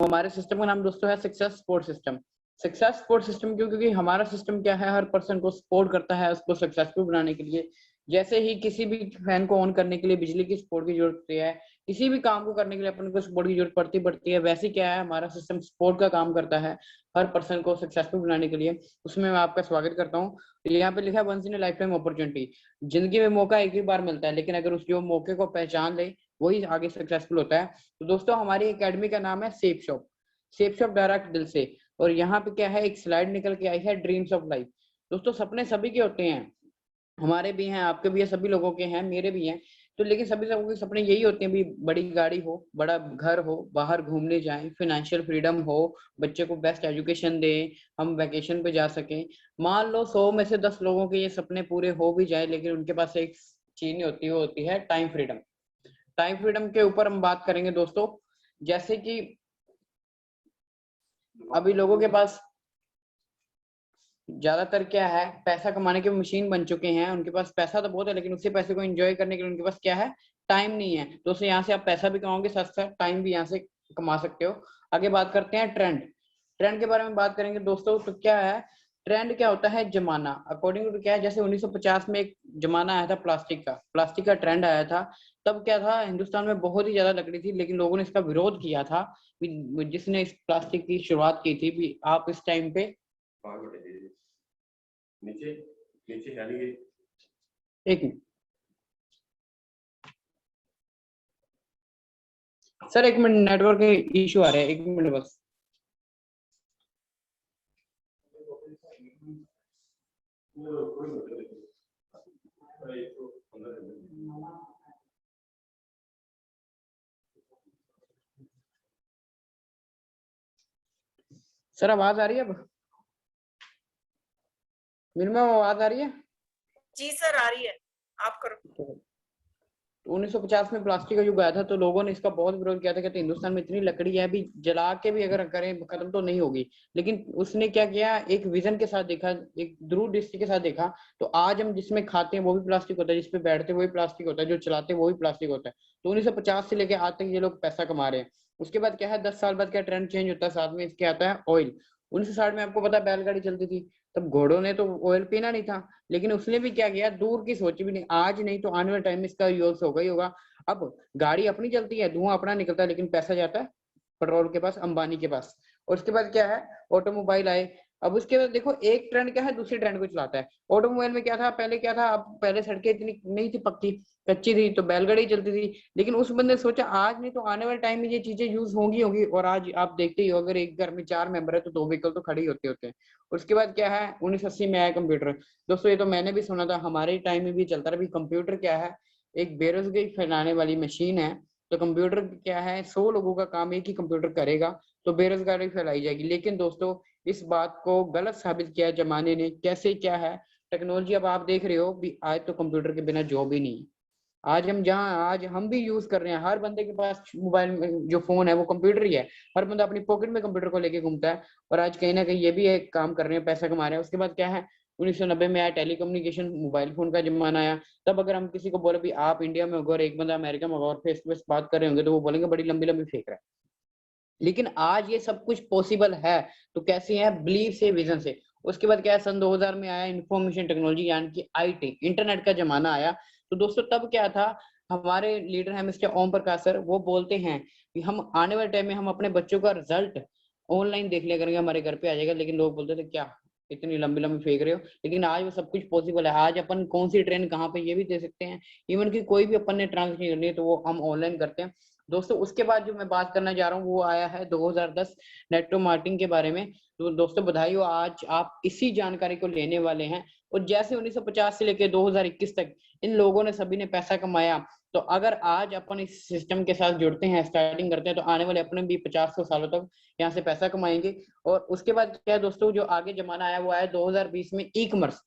हमारे सिस्टम का नाम दोस्तों है success support system. Success support system क्यों? क्योंकि हमारा सिस्टम क्या है, हर पर्सन को सपोर्ट करता है उसको सक्सेसफुल बनाने के लिए। जैसे ही किसी भी फैन को ऑन करने के लिए बिजली की सपोर्ट की जरूरत होती है, किसी भी काम को करने के लिए अपन को सपोर्ट की जरूरत पड़ती है, वैसे क्या है हमारा सिस्टम सपोर्ट का काम करता है हर पर्सन को सक्सेसफुल बनाने के लिए। उसमें मैं आपका स्वागत करता हूँ। यहाँ पे लिखा है once in lifetime opportunity. जिंदगी में मौका एक ही बार मिलता है, लेकिन अगर उस जो मौके को पहचान ले वही आगे सक्सेसफुल होता है। तो दोस्तों हमारी एकेडमी का नाम है safe shop. Safe shop direct दिल से। और यहाँ पे क्या है, एक स्लाइड निकल के आई है, ड्रीम्स ऑफ लाइफ। दोस्तों सपने सभी के होते हैं, हमारे भी हैं, आपके भी है, सभी लोगों के हैं, मेरे भी हैं। तो लेकिन सभी लोगों के सपने यही होते हैं भी बड़ी गाड़ी हो, बड़ा घर हो, बाहर घूमने जाएं, फाइनेंशियल फ्रीडम हो, बच्चे को बेस्ट एजुकेशन दें, हम वैकेशन पे जा सकें। मान लो 100 में से 10 लोगों के ये सपने पूरे हो भी जाए, लेकिन उनके पास एक चीज नहीं होती, वो होती है टाइम फ्रीडम। टाइम फ्रीडम के ऊपर हम बात करेंगे दोस्तों। जैसे कि अभी लोगों के पास ज्यादातर क्या है, पैसा कमाने के मशीन बन चुके हैं, उनके पास पैसा तो बहुत है, लेकिन उसी पैसे को एंजॉय करने के लिए उनके पास क्या है, टाइम नहीं है। दोस्तों यहाँ से आप पैसा भी कमाओगे, साथ साथ टाइम भी यहाँ से कमा सकते हो। आगे बात करते हैं ट्रेंड। ट्रेंड के बारे में बात करेंगे दोस्तों। तो क्या है ट्रेंड, क्या होता है, जमाना। अकॉर्डिंग टू क्या है, जैसे 1950 में एक जमाना आया था प्लास्टिक का ट्रेंड आया था। तब क्या था, हिंदुस्तान में बहुत ही ज्यादा लकड़ी थी, लेकिन लोगों ने इसका विरोध किया था। जिसने इस प्लास्टिक की शुरुआत की थी भी आप इस टाइम पे नीचे नीचे एक मिनट सर, एक मिनट, नेटवर्क इशू आ रहा है, एक मिनट बस। सर आवाज आ रही है अब? मिनिमम आवाज आ रही है? जी सर आ रही है, आप करो। तो 1950 में प्लास्टिक का युग आया था, तो लोगों ने इसका बहुत विरोध किया था। कहते हिंदुस्तान में इतनी लकड़ी है, अभी जला के भी अगर करें खत्म तो नहीं होगी। लेकिन उसने क्या किया, एक विजन के साथ देखा, एक दूरदृष्टि के साथ देखा। तो आज हम जिसमें खाते हैं वो भी प्लास्टिक होता है, जिसपे बैठते हैं वही प्लास्टिक होता है, जो चलाते हैं वो भी प्लास्टिक होता है। तो 1950 से लेकर आज तक ये लोग पैसा कमा रहे हैं। उसके बाद क्या है, 10 साल बाद क्या ट्रेंड चेंज होता है, साथ में इसके आता है ऑयल। 1960 में आपको पता है बैलगाड़ी चलती थी, तब घोड़ों ने तो ऑयल पीना नहीं था, लेकिन उसने भी क्या किया, दूर की सोची भी नहीं, आज नहीं तो आने वाले टाइम में इसका यूज होगा ही होगा। अब गाड़ी अपनी चलती है, धुआं अपना निकलता है, लेकिन पैसा जाता है पेट्रोल के पास, अंबानी के पास। और उसके बाद क्या है, ऑटोमोबाइल आए। अब उसके बाद देखो एक ट्रेंड क्या है, दूसरी ट्रेंड को चलाता है। ऑटोमोबाइल में क्या था, पहले क्या था, अब पहले सड़कें इतनी नहीं थी पक्की, कच्ची थी, तो बैलगाड़ी चलती थी। लेकिन उस बंदे ने सोचा आज नहीं तो आने वाले टाइम में ये चीजें यूज होंगी। और आज आप देखते ही हो, अगर एक घर में 4 मेंबर है तो 2 व्हीकल तो खड़े ही होते हैं। उसके बाद क्या है, 1980 में आया कंप्यूटर। दोस्तों ये तो मैंने भी सुना था, हमारे टाइम में भी चलता रहा। कंप्यूटर क्या है, एक बेरोजगारी फैलाने वाली मशीन है। तो कंप्यूटर क्या है, 100 लोगों का काम एक ही कंप्यूटर करेगा, तो बेरोजगारी फैलाई जाएगी। लेकिन दोस्तों इस बात को गलत साबित किया जमाने ने। कैसे, क्या है, टेक्नोलॉजी अब आप देख रहे हो भी, आज तो कंप्यूटर के बिना जॉब ही नहीं। आज हम जहाँ आज हम भी यूज कर रहे हैं, हर बंदे के पास मोबाइल में जो फोन है वो कंप्यूटर ही है। हर बंदा अपनी पॉकेट में कंप्यूटर को लेके घूमता है। और आज कहीं ना कहीं ये भी एक काम कर रहे हैं, पैसा कमा रहे हैं। उसके बाद क्या है, 1990 में आया टेलीकम्युनिकेशन, मोबाइल फोन का जमाना आया। तब अगर हम किसी को बोले भी आप इंडिया में होगा और एक बंदा अमेरिका में होगा और फेस टू फेस बात कर रहे होंगे, तो वो बोलेंगे बड़ी लंबी लंबी फेंक रहा है। लेकिन आज ये सब कुछ पॉसिबल है। तो कैसे है, बिलीव से, विजन से। उसके बाद क्या है, सन 2000 में आया इंफॉर्मेशन टेक्नोलॉजी, यानी कि आईटी, इंटरनेट का जमाना आया। तो दोस्तों तब क्या था, हमारे लीडर है मिस्टर ओम प्रकाश सर, वो बोलते हैं कि हम आने वाले टाइम में हम अपने बच्चों का रिजल्ट ऑनलाइन देख लिया करेंगे, हमारे घर पे आ जाएगा। लेकिन लोग बोलते थे क्या इतनी लंबी लंबी फेंक रहे हो। लेकिन आज वो सब कुछ पॉसिबल है। आज अपन कौन सी ट्रेन कहाँ पे ये भी दे सकते हैं। इवन की कोई भी अपन ने ट्रांसलेशन करनी है तो वो हम ऑनलाइन करते हैं। दोस्तों उसके बाद जो मैं बात करना चाह रहा हूँ वो आया है 2010 नेटवर्क मार्केटिंग के बारे में। तो दोस्तों बधाई हो, आज आप इसी जानकारी को लेने वाले हैं। और जैसे 1950 से लेकर 2021 तक इन लोगों ने सभी ने पैसा कमाया, तो अगर आज अपन इस सिस्टम के साथ जुड़ते हैं, स्टार्टिंग करते हैं, तो आने वाले अपने भी 50 सालों तक यहाँ से पैसा कमाएंगे। और उसके बाद क्या है दोस्तों, जो आगे जमाना आया वो आया 2020 में ई कॉमर्स।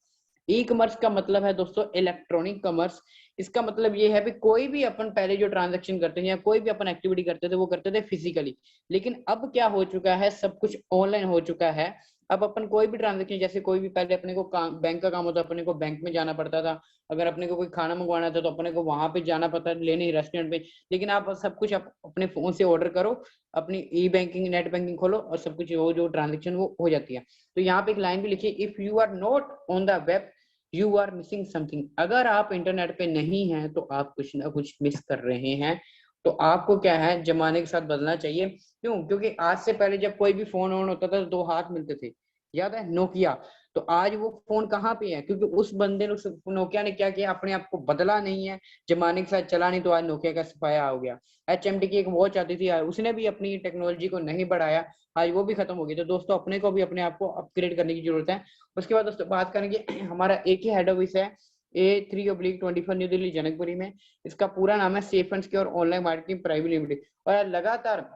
ई कॉमर्स का मतलब है दोस्तों इलेक्ट्रॉनिक कॉमर्स। इसका मतलब ये है कि कोई भी अपन पहले जो ट्रांजैक्शन करते हैं या कोई भी अपन एक्टिविटी करते थे वो करते थे फिजिकली, लेकिन अब क्या हो चुका है, सब कुछ ऑनलाइन हो चुका है। अब अपन कोई भी ट्रांजैक्शन, जैसे कोई भी पहले अपने को बैंक का काम होता, अपने को बैंक में जाना पड़ता था, अगर अपने को कोई खाना मंगवाना था तो अपने को वहां पे जाना पड़ता लेने रेस्टोरेंट पे, लेकिन आप सब कुछ अपने फोन से ऑर्डर करो, अपनी ई बैंकिंग नेट बैंकिंग खोलो और सब कुछ वो जो ट्रांजेक्शन वो हो जाती है। तो यहाँ पे एक लाइन भी लिखी, if you are not on the web you are missing something. अगर आप इंटरनेट पे नहीं हैं तो आप कुछ ना कुछ मिस कर रहे हैं। तो आपको क्या है, जमाने के साथ बदलना चाहिए। क्यों? क्योंकि आज से पहले जब कोई भी फोन ऑन होता था तो दो हाथ मिलते थे, याद है, नोकिया। तो आज वो फोन कहाँ पे है? क्योंकि उस बंदे ने, उस नोकिया ने क्या किया, अपने आप को बदला नहीं है, जमाने के साथ चला नहीं, तो आज नोकिया का सफाया हो गया। HMD की एक वॉच आती थी, उसने भी अपनी टेक्नोलॉजी को नहीं बढ़ाया, आज वो भी खत्म हो गई। तो दोस्तों अपने को भी अपने आप को अपग्रेड करने की जरूरत है। उसके बाद दोस्तों बात करेंगे, हमारा एक ही हेड ऑफिस है, A3/24 न्यू दिल्ली जनकपुरी में। इसका पूरा नाम है safe and secure online marketing private limited, और लगातार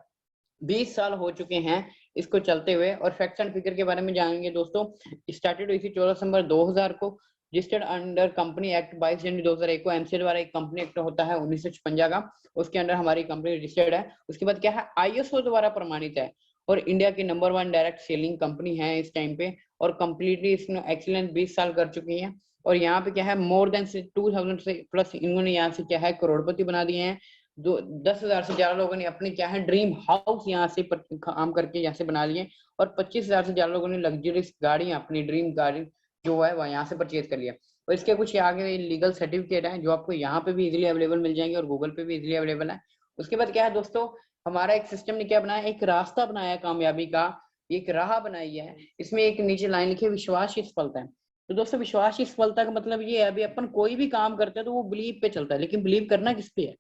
20 साल हो चुके हैं इसको चलते हुए। और फैक्ट्स एंड फिगर के बारे में जानेंगे दोस्तों। स्टार्टेड हुई थी 14 दिसंबर 2000 को, रजिस्टर्ड अंडर कंपनी एक्ट 22 जनवरी 2001 को। एमसीए द्वारा एक कंपनी एक्ट होता है 1956 का, उसके अंडर हमारी कंपनी रजिस्टर्ड है। उसके बाद क्या है, ISO द्वारा प्रमाणित है और इंडिया की नंबर 1 डायरेक्ट सेलिंग कंपनी है इस टाइम पे, और कंप्लीटली इसमें एक्सीलेंट 20 साल कर चुकी है। और यहाँ पे क्या है, मोर देन 2000 से प्लस इन्होंने यहाँ से क्या है करोड़पति बना दिए हैं। 10,000 से ज्यादा लोगों ने अपने क्या है ड्रीम हाउस यहाँ से काम करके यहाँ से बना लिए, और 25,000 से ज्यादा लोगों ने लग्जरियस गाड़ियां, अपनी ड्रीम गाड़ी जो है वह यहाँ से परचेज कर लिया। और इसके कुछ आगे लीगल सर्टिफिकेट है जो आपको यहाँ पे भी इजीली अवेलेबल मिल जाएंगे और गूगल पे भी इजीली अवेलेबल है। उसके बाद क्या है दोस्तों, हमारा एक सिस्टम ने क्या बनाया, एक रास्ता बनाया है कामयाबी का, एक राह बनाई है। इसमें एक नीचे लाइन लिखी है, विश्वास ही सफलता है। तो दोस्तों विश्वास ही सफलता का मतलब ये है, अभी अपन कोई भी काम करते हैं तो वो बिलीव पे चलता है, लेकिन बिलीव करना किस पे है?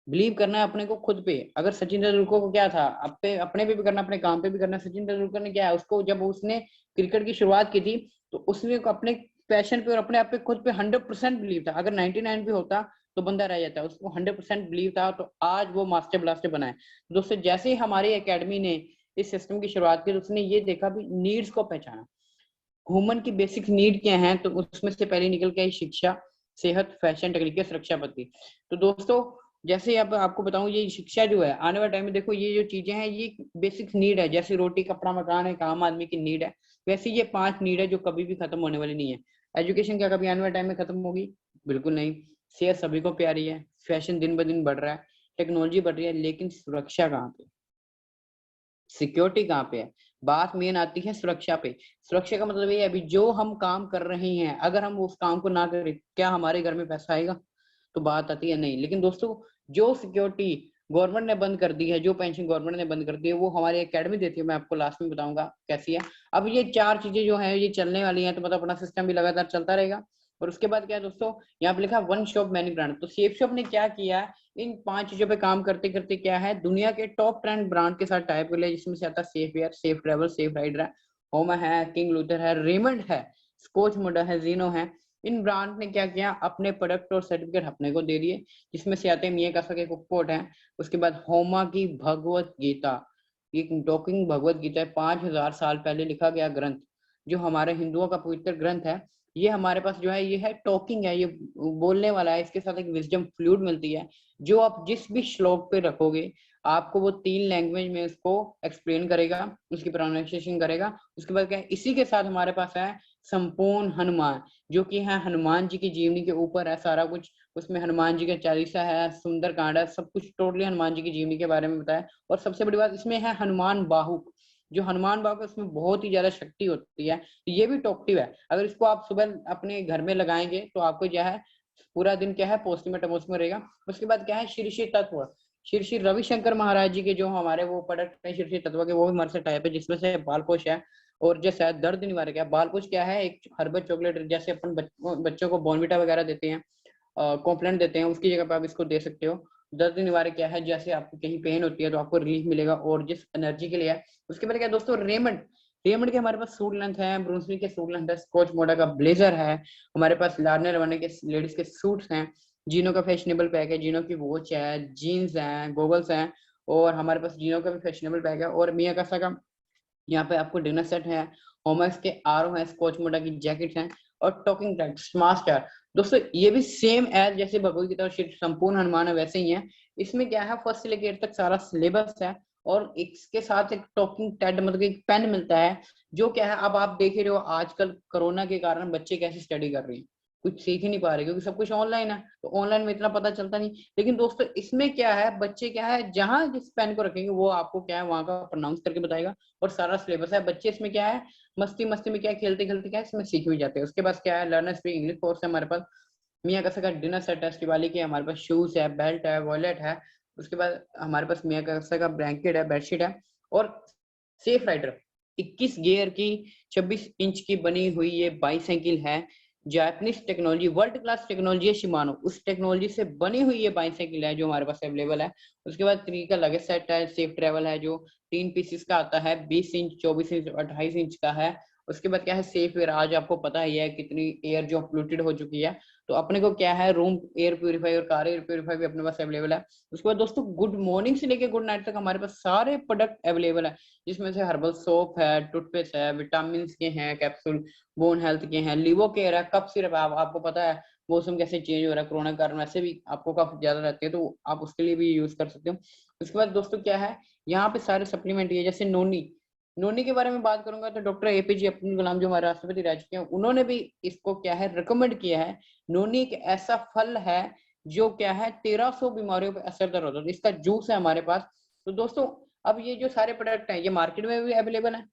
बिलीव करना है अपने को खुद पे। अगर सचिन तेंदुलकर को क्या था, अपने पे भी करना, अपने काम पे भी करना। सचिन तेंदुलकर ने क्या है, उसको जब उसने क्रिकेट की शुरुआत की थी तो उसने अपने पैशन पे और अपने आप पे खुद पे 100% बिलीव था। अगर 99 भी होता तो बंदा रह जाता, उसको 100% बिलीव था, तो आज वो मास्टर ब्लास्टर बना है। दोस्तों जैसे ही हमारी एकेडमी ने इस सिस्टम की शुरुआत की तो उसने ये देखा भी नीड्स को पहचाना, ह्यूमन की बेसिक नीड क्या है, तो उसमें से पहले निकल के आई शिक्षा, सेहत, फैशन, टेक्निकल, सुरक्षा पद्धति। तो दोस्तों जैसे अब आपको बताऊं, ये शिक्षा जो है आने वाले टाइम में, देखो ये जो चीजें हैं ये बेसिक नीड है, जैसे रोटी कपड़ा मकान एक आम आदमी की नीड है, वैसे ये 5 नीड है जो कभी भी खत्म होने वाली नहीं है। एजुकेशन क्या कभी आने वाले टाइम में खत्म होगी? बिल्कुल नहीं। सेहत सभी को प्यारी है, फैशन दिन ब दिन बढ़ रहा है, टेक्नोलॉजी बढ़ रही है, लेकिन सुरक्षा कहाँ पे, सिक्योरिटी कहाँ पे है? बात मेन आती है सुरक्षा पे। सुरक्षा का मतलब ये है, अभी जो हम काम कर रहे हैं अगर हम उस काम को ना करें, क्या हमारे घर में पैसा आएगा? तो बात आती है नहीं। लेकिन दोस्तों जो सिक्योरिटी गवर्नमेंट ने बंद कर दी है, जो पेंशन गवर्नमेंट ने बंद कर दी है, वो हमारी एकेडमी देती है। मैं आपको लास्ट में बताऊंगा कैसी है। अब ये 4 चीजें जो है ये चलने वाली हैं, तो मतलब अपना सिस्टम भी लगातार चलता रहेगा। और उसके बाद क्या है दोस्तों, यहाँ पे लिखा वन शॉप मैनी ब्रांड। तो सेफ शॉप ने क्या किया, इन 5 चीजों पे काम करते करते क्या है, दुनिया के टॉप 10 ब्रांड के साथ टाइप कर लिया, जिसमें से आता है safe air, safe travel, safe rider है, होमा है, किंग लूथर है, रेमंड है, स्कॉच मोडा है, जीनो है। इन ब्रांड ने क्या किया, अपने प्रोडक्ट और सर्टिफिकेट अपने को दे दिए, जिसमें से आते हैं मियाकासा के कोट है। उसके बाद होमा की भगवत गीता, एक टॉकिंग भगवत गीता है, 5000 साल पहले लिखा गया ग्रंथ, जो हमारे हिंदुओं का पवित्र ग्रंथ है। ये हमारे पास जो है ये है टॉकिंग है, ये बोलने वाला है। इसके साथ एक विजडम फ्लूइड मिलती है, जो आप जिस भी श्लोक पे रखोगे आपको वो 3 लैंग्वेज में उसको एक्सप्लेन करेगा, उसकी प्रोनाउंसिएशन करेगा। उसके बाद क्या है, इसी के साथ हमारे पास है संपूर्ण हनुमान, जो कि है हनुमान जी की जीवनी के ऊपर है सारा कुछ। उसमें हनुमान जी का चालीसा है, सुंदर कांड है, सब कुछ टोटली हनुमान जी की जीवनी के बारे में बताया। और सबसे बड़ी बात इसमें है हनुमान बाहुक, जो हनुमान बाहुक है उसमें बहुत ही ज्यादा शक्ति होती है। तो ये भी टॉक्टिव है, अगर इसको आप सुबह अपने घर में लगाएंगे तो आपको क्या है पूरा दिन क्या है पॉजिटिव में रहेगा। उसके बाद क्या है श्री श्री तत्व, श्री श्री रविशंकर महाराज जी के जो हमारे वो प्रोडक्ट है श्री श्री तत्व के, वो भी हमारे से टाइप है, जिसमें से बालपोष है और जैसे है दर्द निवारक है। बालपोष क्या है, एक हर्बल चॉकलेट, जैसे अपन बच्चों को बॉर्नविटा वगैरह देते हैं, कॉम्प्लेंट देते हैं, उसकी जगह पे आप इसको दे सकते हो। दर्द निवारक क्या है, जैसे आपको कहीं पेन होती है तो आपको रिलीफ मिलेगा और जिस एनर्जी के लिए है। उसके बाद क्या दोस्तों, रेमंड, रेमंड के हमारे पास सूट लेंथ है, ब्रूसली के सूट लेंथ है, स्कॉच मोडा का ब्लेजर है, हमारे पास लार्ने रवाने के लेडीज के सूट्स हैं, जीनो का फैशनेबल पैक है, जीनो की वॉच है, जीन्स है, गॉगल्स हैं, और हमारे पास जीनो का भी फैशनेबल पैक है। और मियाकासा का यहाँ पे आपको डिनर सेट है, होमैक्स के आरओ है, स्कॉच मोडा की जैकेट है, और टॉकिंग टैग स्मार्ट स्टार। दोस्तों ये भी सेम एज जैसे भगवत गीता और श्री संपूर्ण हनुमान है वैसे ही है। इसमें क्या है, फर्स्ट से लेकर 8 तक सारा सिलेबस है, और इसके साथ एक टॉकिंग टेड मतलब एक पेन मिलता है, जो क्या है, अब आप देख ही रहे हो आजकल कोरोना के कारण बच्चे कैसे स्टडी कर रहे हैं, कुछ सीख ही नहीं पा रहे क्योंकि सब कुछ ऑनलाइन है, तो ऑनलाइन में इतना पता चलता नहीं। लेकिन दोस्तों इसमें क्या है, बच्चे क्या है, जहां जिस पेन को रखेंगे वो आपको क्या है वहां का प्रोनाउंस करके बताएगा, और सारा सिलेबस है। बच्चे इसमें क्या है, मस्ती मस्ती में क्या है, खेलते खेलते क्या है इसमें सीख भी जाते हैं। उसके बाद क्या है, लर्नर स्पीक इंग्लिश कोर्स है हमारे पास, मियाँ कसम का डिनर सेट है दिवाली के, हमारे पास शूज है, बेल्ट है, वॉलेट है। उसके बाद हमारे पास मियाँ कसम का ब्लैंकेट है, बेडशीट है, और सेफ राइडर 21 गियर की 26 इंच की बनी हुई ये बाईसाइकिल है। Japanese technology, world class technology है शिमानो, उस टेक्नोलॉजी से बनी हुई ये बाईसाइकिल है जो हमारे पास अवेलेबल है। उसके बाद 3 का लगेज सेट है, सेफ ट्रेवल है जो 3 पीसेस का आता है, 20 इंच, 24 इंच, 28 इंच का है। उसके बाद क्या है, सेफ एयर, आज आपको पता ही है कितनी एयर जो पोल्यूटेड हो चुकी है, तो अपने को क्या है, रूम एयर प्यूरिफायर और कार एयर प्यूरिफायर भी अपने पास अवेलेबल है। उसके बाद दोस्तों गुड मॉर्निंग से लेके गुड नाइट तक हमारे पास सारे प्रोडक्ट अवेलेबल है, जिसमें से हर्बल सोप है, टूथपेस्ट है, विटामिन के हैं कैप्सूल, बोन हेल्थ के हैं, लिवो केयर है, कफ सिरप है। आपको पता है मौसम कैसे चेंज हो रहा है, कोरोना के कारण वैसे भी आपको कफ ज्यादा रहती है, तो आप उसके लिए भी यूज कर सकते हो। उसके बाद दोस्तों क्या है, यहाँ पे सारे सप्लीमेंट है, जैसे नोनी, नोनी के बारे में बात करूंगा तो डॉक्टर एपीजे अब्दुल कलाम जो हमारे राष्ट्रपति रह चुके हैं, उन्होंने भी इसको क्या है रिकमेंड किया है। नोनी एक ऐसा फल है जो क्या है 1300 बीमारियों पे असरदार होता है, इसका जूस है हमारे पास। तो दोस्तों अब ये जो सारे प्रोडक्ट हैं ये मार्केट में भी अवेलेबल है,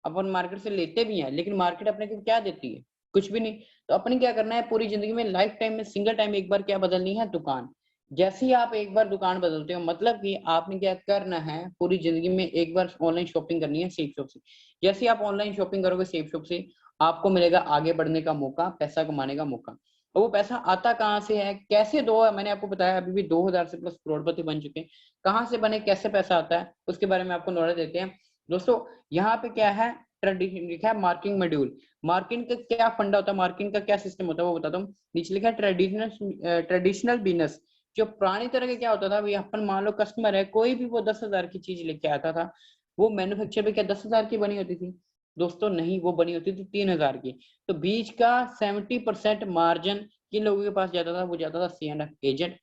अपन मार्केट से लेते भी हैं, लेकिन मार्केट अपने को क्या देती है, कुछ भी नहीं। तो अपने क्या करना है, पूरी जिंदगी में लाइफ टाइम में सिंगल टाइम एक बार क्या बदलनी है, दुकान। जैसे ही आप एक बार दुकान बदलते हो, मतलब कि आपने क्या करना है, पूरी जिंदगी में एक बार ऑनलाइन शॉपिंग करनी है सेफ शॉप से। जैसे ही आप ऑनलाइन शॉपिंग करोगे सेफ शॉप से, आपको मिलेगा आगे बढ़ने का मौका, पैसा कमाने का मौका। और वो पैसा आता कहाँ से है, कैसे दो, मैंने आपको बताया अभी भी 2000 से प्लस करोड़पति बन चुके हैं। कहाँ से बने, कैसे पैसा आता है, उसके बारे में आपको नॉलेज देते हैं। दोस्तों यहाँ पे क्या है, ट्रेडिशन लिखा है मार्किंग मॉड्यूल। मार्किंग का क्या फंडा होता है, मार्किंग का क्या सिस्टम होता है वो बताता हूँ। नीचे लिखा है ट्रेडिशनल बिजनेस। जो पुरानी तरह के क्या होता था, भाई अपन मान लो कस्टमर है कोई भी, वो 10,000 की चीज लेके आता था, वो मैन्युफैक्चर पे क्या 10,000 की बनी होती थी, दोस्तों नहीं, वो बनी होती थी 3,000 की। तो बीच का 70% मार्जिन किन लोगों के पास जाता था, वो जाता था C&F agent,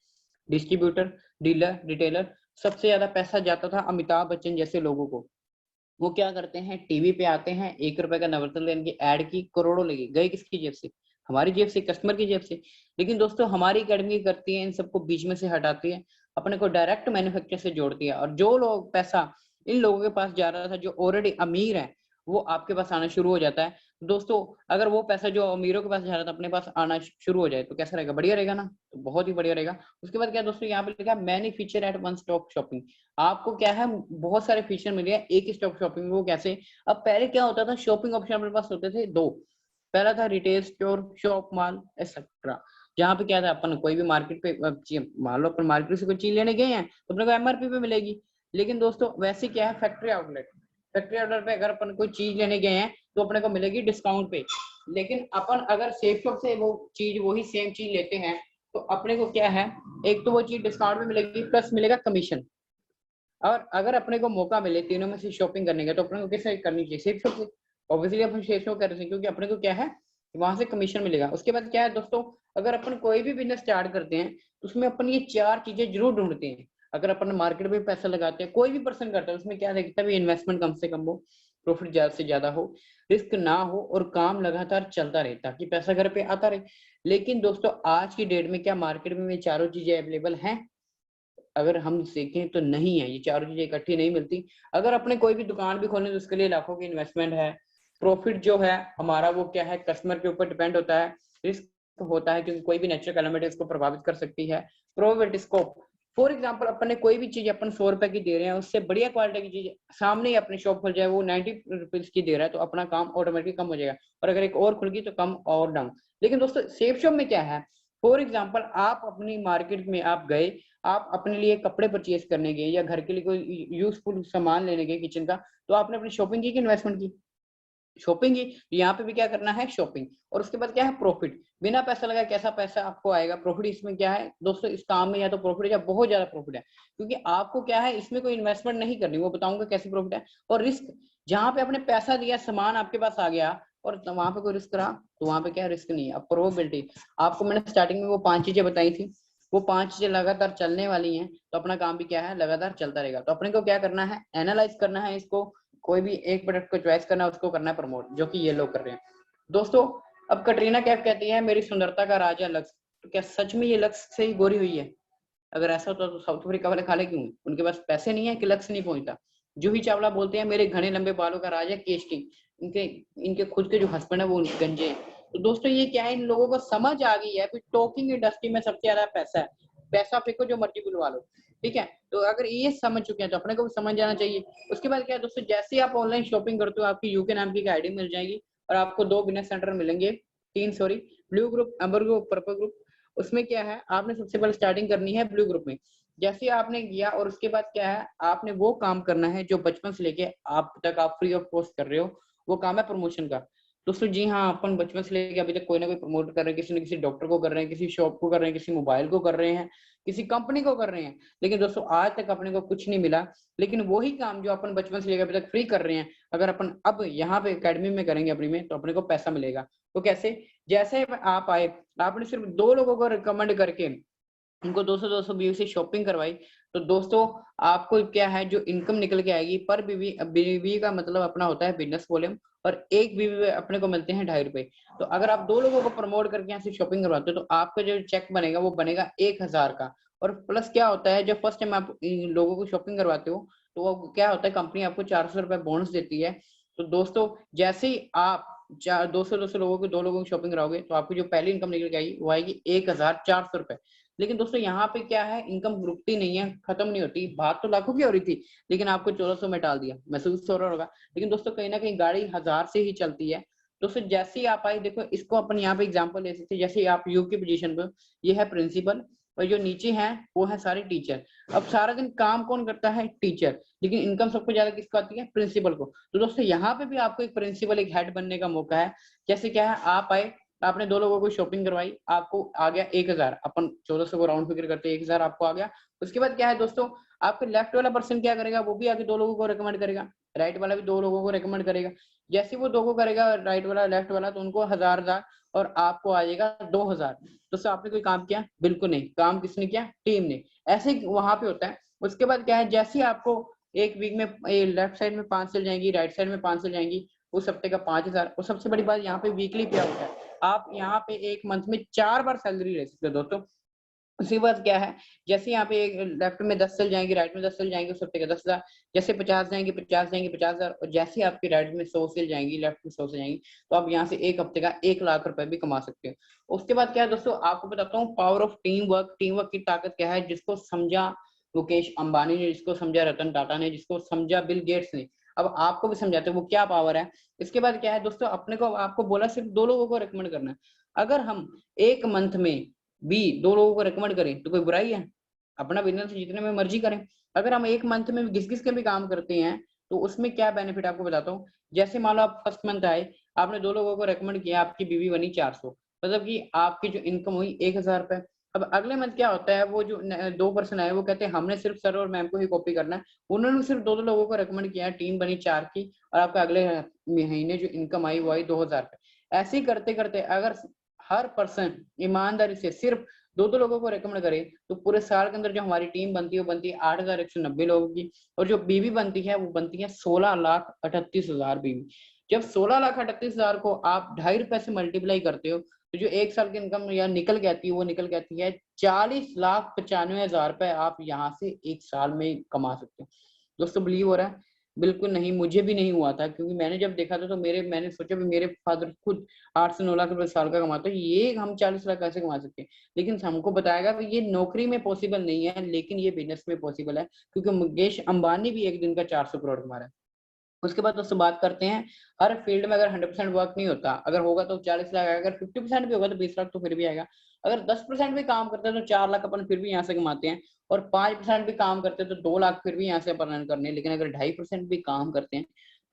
distributor, dealer, retailer. सबसे ज्यादा पैसा जाता था अमिताभ बच्चन जैसे लोगों को। वो क्या करते हैं, टीवी पे आते हैं, 1 रुपए का नवरत्न लेन की एड की, करोड़ों लगी, गए किसकी जेब से, हमारी जेब से, कस्टमर की जेब से। लेकिन दोस्तों हमारी अकेडमी करती है, इन सबको बीच में से हटाती है, अपने को डायरेक्ट मैन्युफैक्चर से जोड़ती है, और जो लोग पैसा इन लोगों के पास जा रहा था जो ऑलरेडी अमीर है, वो आपके पास आना शुरू हो जाता है। दोस्तों अगर वो पैसा जो अमीरों के पास जा रहा था अपने पास आना शुरू हो जाए तो कैसा रहेगा, बढ़िया रहेगा ना, तो बहुत ही बढ़िया रहेगा। उसके बाद क्या दोस्तों, यहाँ पे लिखा है many feature at one stop shopping. आपको क्या है, बहुत सारे फीचर मिल गए एक ही स्टॉप शॉपिंग में। वो कैसे, अब पहले क्या होता था, शॉपिंग ऑप्शन अपने पास होते थे दो। पहला था retail store, shop mall etcetera, जहाँ पे क्या था, अपन कोई भी मार्केट पे मान लो अपन मार्केट से कोई चीज लेने गए हैं तो अपने को MRP पे मिलेगी। लेकिन दोस्तों वैसे क्या है, फैक्ट्री आउटलेट, फैक्ट्री आउटलेट पे अगर अपन कोई चीज लेने गए हैं तो अपने को मिलेगी डिस्काउंट पे। लेकिन अपन अगर सेफ शॉप से वो चीज, वही सेम चीज लेते हैं, तो अपने को क्या है, एक तो वो चीज डिस्काउंट में मिलेगी, प्लस मिलेगा कमीशन। और अगर अपने को मौका मिले तीनों में से शॉपिंग करने का, तो अपने को कैसे करनी चाहिए, सेफ शॉप से। ऑब्वियसली अपन सेफ शॉप कर रहे हैं क्योंकि अपने को क्या है, वहां से कमीशन मिलेगा। उसके बाद क्या है दोस्तों, अगर अपन कोई भी बिजनेस स्टार्ट करते हैं तो उसमें अपन ये 4 चीजें जरूर ढूंढते हैं। अगर अपन मार्केट में पैसा लगाते हैं, कोई भी पर्सन करता है, उसमें क्या देखता है, इन्वेस्टमेंट कम से कम हो, प्रॉफिट ज्यादा से ज्यादा हो, रिस्क ना हो, और काम लगातार चलता रहे ताकि पैसा घर पे आता रहे। लेकिन दोस्तों आज की डेट में क्या मार्केट में ये चारों चीजें अवेलेबल हैं, अगर हम देखें तो नहीं है, ये चारों चीजें इकट्ठी नहीं मिलती। अगर अपने कोई भी दुकान भी खोलने तो उसके लिए लाखों की इन्वेस्टमेंट है। प्रॉफिट जो है हमारा वो क्या है, कस्टमर के ऊपर डिपेंड होता है। रिस्क होता है क्योंकि कोई भी नेचुरल कैलेमिटी इसको प्रभावित कर सकती है। प्रोबेबिलिटी स्कोप, फॉर एग्जाम्पल अपन ने कोई भी चीज अपन 100 रुपए की दे रहे हैं, उससे बढ़िया क्वालिटी की चीज सामने ही अपनी शॉप खुल जाए, वो 90 रुपीज की दे रहा है, तो अपना काम ऑटोमेटिकली कम हो जाएगा, और अगर एक और खुल गई तो कम और डाउन। लेकिन दोस्तों सेफ शॉप में क्या है, फॉर एग्जाम्पल आप अपनी मार्केट में आप गए, आप अपने लिए कपड़े परचेज करने गए या घर के लिए कोई यूजफुल सामान लेने गए किचन का, तो आपने अपनी शॉपिंग की कि इन्वेस्टमेंट की, शॉपिंग की। यहाँ पे भी क्या करना है, शॉपिंग। और उसके बाद क्या है, प्रॉफिट, बिना पैसा लगाए कैसा पैसा आपको आएगा, प्रॉफिट। इसमें क्या है दोस्तों, इस काम में या तो प्रॉफिट है या बहुत ज्यादा प्रॉफिट है, क्योंकि आपको क्या है इसमें कोई इन्वेस्टमेंट नहीं करनी, वो बताऊंगा कैसे प्रॉफिट है। और रिस्क, जहां पे आपने पैसा दिया, सामान आपके पास आ गया और वहां पे कोई रिस्क रहा तो वहां पे क्या रिस्क नहीं है। अब प्रोबेबिलिटी, आपको मैंने स्टार्टिंग में वो 5 चीजें बताई थी, वो 5 चीजें लगातार चलने वाली हैं, तो अपना काम भी क्या है, लगातार चलता रहेगा। तो अपने को क्या करना है, एनालाइज करना है इसको, कोई भी एक प्रोडक्ट को चॉइस करना है, उसको करना है प्रमोट, जो कि ये लोग कर रहे हैं। दोस्तों अब कटरीना कैफ कहती है मेरी सुंदरता का राजा लक्स, तो क्या सच में ये लक्स से ही गोरी हुई है? अगर ऐसा होता तो साउथ अफ्रीका वाले खाले क्यों? उनके पास पैसे नहीं है कि लक्ष्य नहीं पहुंचता। जूही चावला बोलते हैं मेरे घने लंबे बालों का राज है केश किंग, इनके इनके खुद के जो हस्बैंड है वो गंजे हैं। तो दोस्तों ये क्या है, इन लोगों को समझ आ गई है कि टॉकिंग इंडस्ट्री में सबसे ज्यादा पैसा है, पैसा फेंको जो मर्जी बुलवा लो, ठीक है। तो अगर ये समझ चुके हैं तो अपने को भी समझ जाना चाहिए। उसके बाद क्या है दोस्तों, जैसे ही आप ऑनलाइन शॉपिंग करते हो आपकी यूके नाम की आईडी मिल जाएगी और आपको 2 बिजनेस सेंटर मिलेंगे, 3 सॉरी, ब्लू ग्रुप, अम्बर ग्रुप, पर्पल ग्रुप। उसमें क्या है, आपने सबसे पहले स्टार्टिंग करनी है ब्लू ग्रुप में। जैसे आपने किया और उसके बाद क्या है, आपने वो काम करना है जो बचपन से लेके आप तक आप फ्री ऑफ कॉस्ट कर रहे हो, वो काम है प्रमोशन का। दोस्तों जी हाँ, अपन बचपन से लेके अभी तक कोई ना कोई प्रमोट कर रहे हैं, किसी न किसी डॉक्टर को कर रहे हैं, किसी शॉप को कर रहे हैं, किसी मोबाइल को कर रहे हैं, किसी कंपनी को कर रहे हैं। लेकिन दोस्तों आज तक अपने को कुछ नहीं मिला। लेकिन वही काम जो अपन बचपन से लेकर अभी तक फ्री कर रहे हैं, अगर अपन अब यहाँ पे एकेडमी में करेंगे अपनी में, तो अपने को पैसा मिलेगा। तो कैसे? जैसे आप आए, आपने सिर्फ 2 लोगों को रिकमेंड करके उनको 200-200 बीवी से शॉपिंग करवाई, तो दोस्तों आपको क्या है जो इनकम निकल के आएगी पर बीवी, बीवी का मतलब अपना होता है बिजनेस वॉल्यूम, और एक बीवी पे अपने को मिलते हैं 2.5 रुपए। तो अगर आप 2 लोगों को प्रमोट करके यहाँ से शॉपिंग करवाते हो तो आपका जो चेक बनेगा वो बनेगा 1000 का। और प्लस क्या होता है, जब फर्स्ट टाइम आप इन लोगों को शॉपिंग करवाते हो तो वो क्या होता है, कंपनी आपको 400 रुपए बोनस देती है। तो दोस्तों जैसे ही आप 200-200 लोगों को, 2 लोगों की शॉपिंग कराओगे तो आपकी जो पहली इनकम निकल के आएगी वो आएगी 1400 रुपए। लेकिन दोस्तों यहाँ पे क्या है, इनकम रुकती नहीं है, खत्म नहीं होती। बात तो लाखों की हो रही थी लेकिन आपको 1400 में टाल दिया, महसूस हो रहा होगा। लेकिन दोस्तों कहीं ना कहीं गाड़ी 1000 से ही चलती है। दोस्तों जैसे ही आप आए, देखो इसको अपन यहाँ पे एग्जांपल ले सकते हैं, जैसे आप यू की पोजीशन पे, ये है प्रिंसिपल और जो नीचे है वो है सारे टीचर। अब सारा दिन काम कौन करता है? टीचर। लेकिन इनकम सबको ज्यादा किसको आती है? प्रिंसिपल को। तो दोस्तों यहाँ पे भी आपको एक प्रिंसिपल, एक हेड बनने का मौका है। जैसे क्या है, आप आए, आपने 2 लोगों को शॉपिंग करवाई, आपको आ गया 1000, अपन 1400 को राउंड फिगर करते हैं, 1000 आपको आ गया। उसके बाद क्या है दोस्तों, आपके लेफ्ट वाला पर्सन क्या करेगा, वो भी आके 2 लोगों को रिकमेंड करेगा, राइट वाला भी 2 लोगों को रिकमेंड करेगा। जैसे वो 2 को करेगा, राइट वाला लेफ्ट वाला, तो उनको 1000 और आपको आ जाएगा 2000। दोस्तों आपने कोई काम किया? बिल्कुल नहीं। काम किसने किया? टीम ने। ऐसे ही वहां पे होता है। उसके बाद क्या है, जैसे ही आपको एक वीक में लेफ्ट साइड में 5 सेल जाएंगी, राइट साइड में 5 सेल जाएंगी, उस हफ्ते का 5000। और सबसे बड़ी बात यहाँ पे वीकली पे आउट है, आप यहाँ पे एक मंथ में 4 बार सैलरी ले सकते हो दोस्तों। उसके बाद क्या है, जैसे यहाँ पे एक लेफ्ट में 10 सेल जाएंगे, राइट में 10 सेल जाएंगे, उस हफ्ते का 10,000। जैसे 50 जाएंगे, 50 जाएंगे, 50,000। और जैसे आपकी राइट में 100 सेल जाएंगी, लेफ्ट में 100 से जाएंगी, तो आप यहाँ से एक हफ्ते का 1 लाख रुपए भी कमा सकते हो। उसके बाद क्या है दोस्तों, आपको बताता हूँ power of team work. Team work की ताकत क्या है, जिसको समझा मुकेश अंबानी ने, जिसको समझा रतन टाटा ने, जिसको समझा बिल गेट्स ने, अब आपको भी समझाते हैं वो क्या पावर है। इसके बाद क्या है दोस्तों, अपने को आपको बोला सिर्फ 2 लोगों को रिकमेंड करना है। अगर हम एक मंथ में भी 2 लोगों को रिकमेंड करें तो कोई बुराई है? अपना बिजनेस जितने में मर्जी करें। अगर हम एक मंथ में घिस घिस के भी काम करते हैं तो उसमें क्या बेनिफिट आपको बताता हूँ। जैसे मान लो आप फर्स्ट मंथ आए, आपने 2 लोगों को रिकमेंड किया, आपकी बीवी बनी 400, मतलब कि आपकी जो इनकम हुई 1000 रुपए। अब अगले मंथ क्या होता है, वो जो 2 पर्सन आए वो कहते हैं हमने सिर्फ सर और मैम को ही कॉपी करना है। उन्होंने सिर्फ 2-2 लोगों को रिकमेंड किया, टीम बनी 4 की, और आपका अगले महीने जो इनकम आई वो आई 2000 रुपए। ऐसे ही करते करते अगर हर पर्सन ईमानदारी से सिर्फ 2-2 लोगों को रिकमेंड करे तो पूरे साल के अंदर जो हमारी टीम बनती है वो बनती है 8190 लोगों की, और जो बीवी बनती है वो बनती है 16,38,000 बीवी। जब 16,38,000 को आप 2.5 रुपए से मल्टीप्लाई करते हो तो जो एक साल की इनकम या निकल के आती है वो निकल के आती है 40,95,000 रुपए, आप यहाँ से एक साल में कमा सकते हो। दोस्तों बिलीव हो रहा है? बिल्कुल नहीं, मुझे भी नहीं हुआ था, क्योंकि मैंने जब देखा था तो मैंने सोचा भी मेरे फादर खुद 8 से 9 लाख रुपए साल का कमाते हैं, ये हम 40 लाख कैसे कमा सकते हैं? लेकिन हमको बताया कि ये नौकरी में पॉसिबल नहीं है, लेकिन ये बिजनेस में पॉसिबल है, क्योंकि मुकेश अंबानी भी एक दिन का 400 करोड़ कमा रहा है। उसके बाद दोस्तों बात करते हैं, हर फील्ड में अगर 100% वर्क नहीं होता, अगर होगा तो 40 लाख आएगा, अगर 50% भी होगा तो 20 लाख तो फिर भी आएगा। अगर 10% भी काम करते हैं तो 4 लाख अपन फिर भी यहाँ से कमाते हैं, और 5% भी काम करते हैं तो 2 लाख फिर भी यहाँ से अपन अर्न करने हैं। लेकिन अगर 2.5% भी काम करते हैं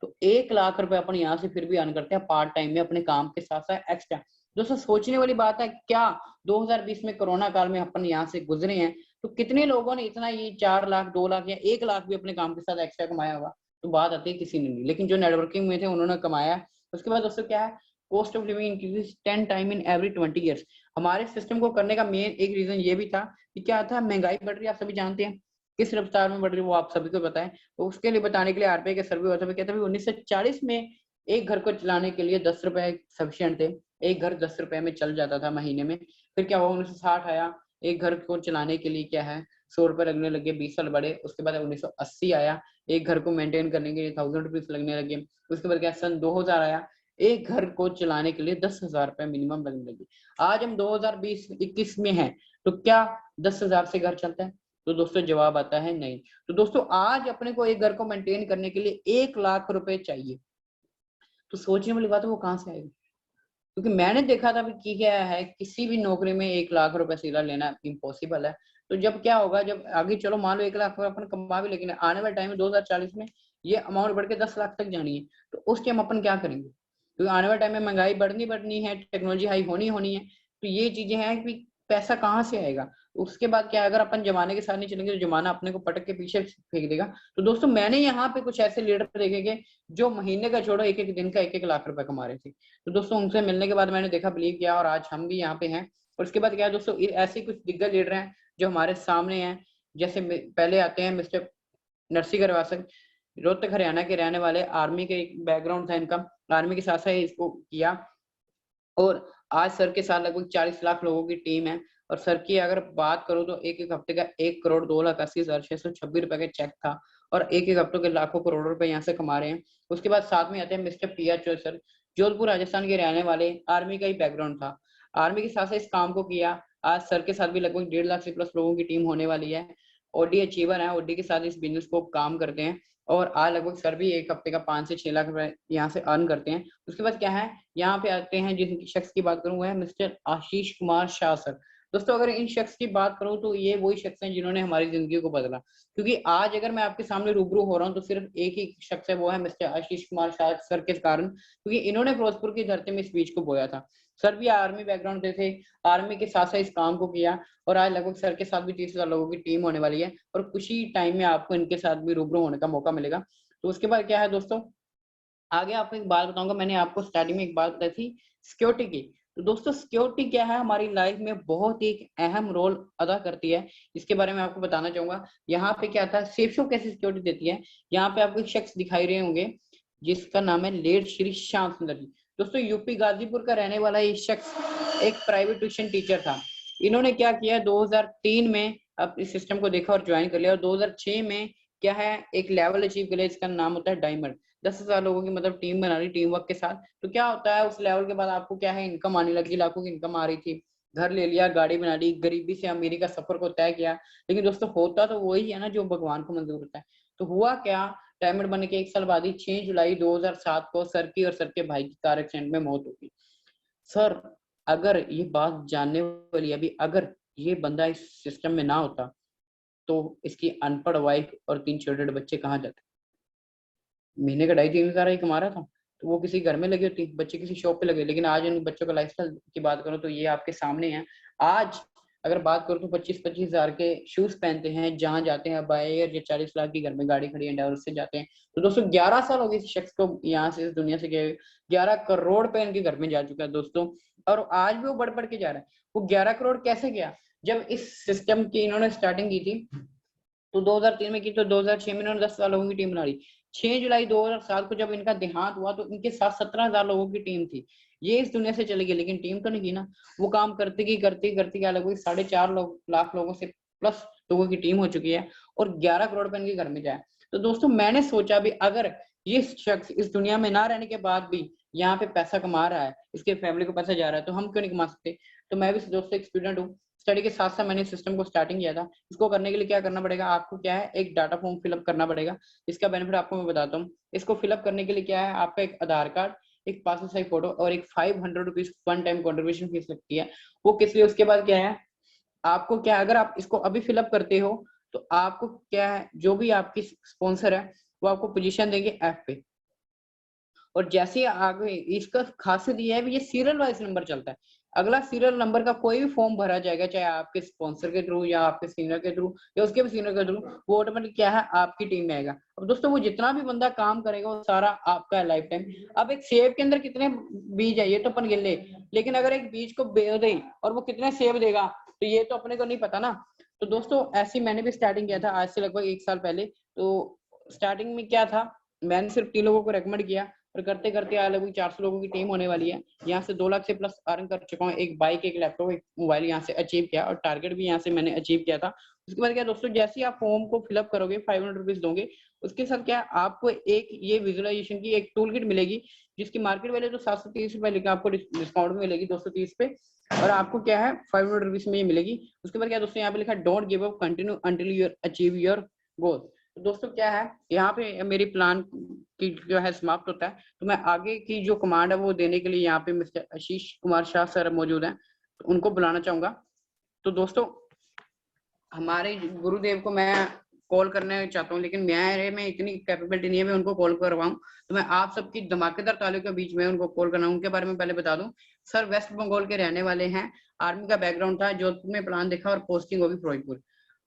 तो 1 लाख रुपए अपन यहाँ से फिर भी अर्न करते हैं पार्ट टाइम में अपने काम के साथ साथ एक्स्ट्रा। दोस्तों सोचने वाली बात है, क्या 2020 में कोरोना काल में अपन यहाँ से गुजरे हैं तो कितने लोगों ने इतना ये 4 लाख, 2 लाख या 1 लाख भी अपने काम के साथ एक्स्ट्रा कमाया होगा? तो बात आती है किसी ने नहीं, लेकिन जो नेटवर्किंग में थे उन्होंने कमाया, उसके बाद दोस्तों क्या है, cost of living increases 10 time in every 20 years. हमारे सिस्टम को करने का मेन एक रीजन ये भी था कि क्या था, महंगाई बढ़ रही है, आप सभी जानते हैं किस रफ्तार में बढ़ रही है, वो आप सभी को पता है। तो उसके लिए बताने के लिए आरबीआई का सर्वे हुआ था, कहता है 1940 में एक घर को चलाने के लिए 10 रुपए सफिशिएंट थे, एक घर 10 रुपए में चल जाता था महीने में। फिर क्या हुआ, 1960 आया, एक घर को चलाने के लिए क्या है 100 रुपए लगने लगे, 20 साल बढ़े। उसके बाद 1980 आया, एक घर को मेंटेन करने के लिए 1000 रुपीज लगने लगे। उसके बाद क्या, सन 2000 आया, एक घर को चलाने के लिए 10,000 रुपए मिनिमम लगने लगे। आज हम 2020-21 में हैं, तो क्या 10,000 से घर चलता है? तो दोस्तों जवाब आता है नहीं। तो दोस्तों आज अपने को एक घर को मेंटेन करने के लिए 1 लाख रुपए चाहिए। तो सोचने वाली बात है, वो कहाँ से आएगी? क्योंकि मैंने देखा था कि क्या है, किसी भी नौकरी में 1 लाख रुपए सीधा लेना इम्पॉसिबल है। तो जब क्या होगा, जब आगे चलो मान लो 1 लाख रुपए अपन कमा भी, लेकिन आने वाले टाइम में 2040 में ये अमाउंट बढ़ के 10 लाख तक जानी है, तो उस टाइम अपन क्या करेंगे? क्योंकि आने वाले टाइम में महंगाई बढ़नी है, टेक्नोलॉजी हाई होनी है, तो ये चीजें हैं कि पैसा कहाँ से आएगा। उसके बाद क्या है, अगर अपन जमाने के साथ नहीं चलेंगे तो जमाना अपने को पटक के पीछे फेंक देगा। तो दोस्तों मैंने यहाँ पे कुछ ऐसे लीडर देखे जो महीने का छोड़ो, एक एक दिन का 1-1 लाख रुपए कमा रहे थे। तो दोस्तों उनसे मिलने के बाद मैंने देखा, बिलीव किया, और आज हम भी यहाँ पे हैं। और उसके बाद क्या है दोस्तों, ऐसे कुछ दिग्गज लीडर हैं जो हमारे सामने हैं। जैसे पहले आते हैं मिस्टर नरसिंह श्रीवास्तव, रोहतक हरियाणा के रहने वाले, आर्मी के बैकग्राउंड था इनका, आर्मी के साथ साथ इसको किया। और आज सर के साथ लगभग 40 लाख लोगों की टीम है। और सर की अगर बात करूं तो एक एक हफ्ते का 1,02,80,626 रुपए का चेक था, और एक एक हफ्तों के लाखों करोड़ों रुपए यहाँ से कमा रहे हैं। उसके बाद साथ में आते हैं mister P R. Chaudhary sir, Jodhpur Rajasthan के रहने वाले, आर्मी का ही बैकग्राउंड था, आर्मी के साथ साथ इस काम को किया। आज सर के साथ भी लगभग 1.5 लाख से प्लस लोगों की टीम होने वाली है। ओडी अचीवर है, ओडी के साथ इस बिजनेस को काम करते हैं। और आज लगभग सर भी एक हफ्ते का 5 से 6 लाख रुपए यहाँ से अर्न करते हैं। उसके बाद क्या है, यहाँ पे आते हैं, जिस शख्स की बात करूं वो है मिस्टर आशीष कुमार शाह सर। दोस्तों अगर इन शख्स की बात करूं तो ये वही शख्स हैं जिन्होंने हमारी जिंदगी को बदला। क्योंकि आज अगर मैं आपके सामने रूबरू हो रहा हूं तो सिर्फ एक ही शख्स है, वो है मिस्टर आशीष कुमार शाह सर के कारण, क्योंकि इन्होंने फिरोजपुर की धरती में इस बीज को बोया था। सर भी आर्मी बैकग्राउंड से थे, आर्मी के साथ साथ इस काम को किया। और आज लगभग सर के साथ भी 30,000 लोगों की टीम होने वाली है, और कुछ ही टाइम में आपको इनके साथ भी रूबरू होने का मौका मिलेगा। तो उसके बाद क्या है दोस्तों, आगे आपको एक बात बताऊंगा। मैंने आपको स्टार्टिंग में एक बात बताई थी सिक्योरिटी की। तो दोस्तों सिक्योरिटी क्या है, हमारी लाइफ में बहुत ही एक अहम रोल अदा करती है, इसके बारे में आपको बताना चाहूंगा। यहाँ पे क्या था, सेफशो कैसे सिक्योरिटी देती है। यहाँ पे आपको एक शख्स दिखाई रहे होंगे जिसका नाम है लेट श्री श्याम सुंदर जी। दोस्तों यूपी गाजीपुर का रहने वाला ये शख्स एक प्राइवेट ट्यूशन टीचर था। इन्होंने क्या किया, 2003 में अपने सिस्टम को देखा और ज्वाइन कर लिया, और 2006 में क्या है एक लेवल अचीव कर लिया, इसका नाम होता है डायमंड। 10,000 लोगों की मतलब टीम बना रही, टीम वर्क के साथ। तो क्या होता है, उस लेवल के बाद आपको क्या है, इनकम आने लगी, लाखों की इनकम आ रही थी, घर ले लिया, गाड़ी बना ली, गरीबी से अमीरी का सफर को तय किया। लेकिन दोस्तों होता तो वही है ना जो भगवान को मंजूर होता है। तो हुआ क्या, डायमंड बनने के 1 साल बाद ही 6 जुलाई 2007 को सर की और सर के भाई की कार एक्सीडेंट में मौत होगी। सर अगर ये बात जानने वाली, अभी अगर ये बंदा इस सिस्टम में ना होता तो इसकी अनपढ़ वाइफ और 3 छोटे बच्चे कहाँ जाते? महीने का 2.5-3 हज़ार ही कमा रहा था, तो वो किसी घर में लगी होती, बच्चे किसी शॉप पे लगे। लेकिन आज उन बच्चों का लाइफस्टाइल की बात करूं तो ये आपके सामने है। आज अगर बात करूं तो 25-25 हज़ार के शूज पहनते हैं, जहां जाते हैं बाय एयर, या 40 लाख की घर में गाड़ी खड़ी है डायवर से जाते हैं। तो दोस्तों 11 साल हो गए इस शख्स को यहाँ से, इस दुनिया से गए। 11 करोड़ पे इनके घर में जा चुका है दोस्तों, और आज भी वो बढ़ के जा रहा है। वो 11 करोड़ कैसे गया, जब इस सिस्टम की इन्होंने स्टार्टिंग की थी तो 2003 में की, तो 2006 में इन्होंने 10 लोगों की टीम बना ली। 6 जुलाई 2007 को जब इनका देहांत हुआ तो इनके साथ 17,000 लोगों की टीम थी। ये इस दुनिया से चली गई, लेकिन टीम तो नहीं की ना। वो काम करती क्या लगभग 4.5 लाख लोगों से प्लस लोगों की टीम हो चुकी है, और 11 करोड़ पे इनके घर में जाए। तो दोस्तों मैंने सोचा भी, अगर ये शख्स इस दुनिया में ना रहने के बाद भी यहाँ पे पैसा कमा रहा है, इसके फैमिली को पैसा जा रहा है, तो हम क्यों नहीं कमा सकते। तो मैं भी दोस्तों एक स्टूडेंट हूँ, स्टडी के साथ साथ मैंने सिस्टम को स्टार्टिंग किया था। इसको करने के लिए क्या करना पड़ेगा, आपको क्या है एक डाटा फॉर्म फिलअप करना पड़ेगा। इसका बेनिफिट आपको मैं बताता हूँ। इसको फिलअप करने के लिए क्या है, आपका एक आधार कार्ड, एक पासपोर्ट साइज फोटो और एक 500 rupees one time contribution fees लगती है। वो किस लिए, उसके बाद क्या है, आपको क्या, अगर आप इसको अभी फिलअप करते हो तो आपको क्या है, जो भी आपकी स्पॉन्सर है वो आपको पोजीशन देंगे ऐप पे। और जैसे आगे इसका खासियत ये है, ये सीरियल वाइज नंबर चलता है। अगला सीरियल नंबर का कोई भी फॉर्म भरा जाएगा, चाहे आपके स्पॉन्सर के थ्रू या आपके सीनियर के थ्रू या उसके भी सीनियर के थ्रू, वो ऑटोमेटिक क्या है आपकी टीम में आएगा। अब दोस्तों वो जितना भी बंदा काम करेगा वो सारा आपका है लाइफ टाइम। अब एक सेब के अंदर कितने बीज है ये तो अपन गिन ले, लेकिन अगर एक बीज को बो दे और वो कितने सेब देगा तो ये तो अपने को नहीं पता ना। तो दोस्तों ऐसे मैंने भी स्टार्टिंग किया था आज से लगभग 1 साल पहले। तो स्टार्टिंग में क्या था, मैंने सिर्फ 3 लोगों को रेकमेंड किया और करते करते आज लगभग 400 लोगों की टीम होने वाली है। यहाँ से 2 लाख से प्लस अर्न कर चुका हूँ। एक बाइक, एक लैपटॉप, एक मोबाइल यहाँ से अचीव किया और टारगेट भी यहाँ से मैंने अचीव किया था। उसके बाद क्या दोस्तों, जैसे ही आप फॉर्म को फिलअप करोगे 500 रुपीज दोगे, उसके साथ क्या आपको एक ये विजुअलाइजेशन की एक टूल किट मिलेगी जिसकी मार्केट वैल्यू तो 730 रुपए, लेकिन आपको डिस्काउंट में मिलेगी 230 पे और आपको क्या है 500 रुपीज में ये मिलेगी। उसके बाद क्या दोस्तों, यहाँ पे लिखा है don't give up, continue until you achieve your goal. तो दोस्तों क्या है, यहाँ पे मेरी प्लान की जो है समाप्त होता है। तो मैं आगे की जो कमांड है वो देने के लिए यहाँ पे मिस्टर आशीष कुमार शाह सर मौजूद हैं, तो उनको बुलाना चाहूंगा। तो दोस्तों हमारे गुरुदेव को मैं कॉल करने चाहता हूँ, लेकिन मेरे में इतनी कैपेबिलिटी नहीं है मैं उनको कॉल करवाऊं। तो मैं आप सबकी धमाकेदार तालियों के बीच में उनको कॉल करना। उनके बारे में पहले बता दूं, सर वेस्ट बंगाल के रहने वाले हैं, आर्मी का बैकग्राउंड था, जोधपुर में प्लान देखा और पोस्टिंग होगी फिरोजपुर।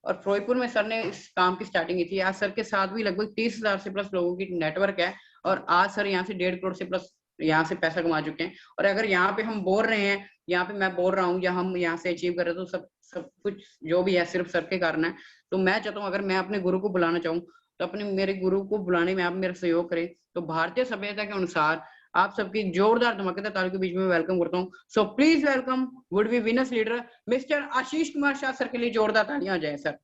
और फिरोजपुर में सर ने इस काम की स्टार्टिंग की थी। आज सर के साथ भी लगभग 30,000 से प्लस लोगों की नेटवर्क है और आज सर यहाँ से 1.5 करोड़ से प्लस यहाँ से पैसा कमा चुके हैं। और अगर यहाँ पे हम बोल रहे हैं, यहाँ पे मैं बोल रहा हूँ या हम यहाँ से अचीव कर रहे हैं, तो सब कुछ जो भी है सिर्फ सर के कारण है। तो मैं चाहता हूँ अगर मैं अपने गुरु को बुलाना चाहूँ तो अपने मेरे गुरु को बुलाने में आप मेरा सहयोग करें। तो भारतीय सभ्यता के अनुसार आप सबकी जोरदार धमाकेदार तालियों के बीच में वेलकम करता हूँ। So please welcome would be winners leader mister Ashish Kumar Shah sir के लिए जोरदार तालियां आ जाए सर।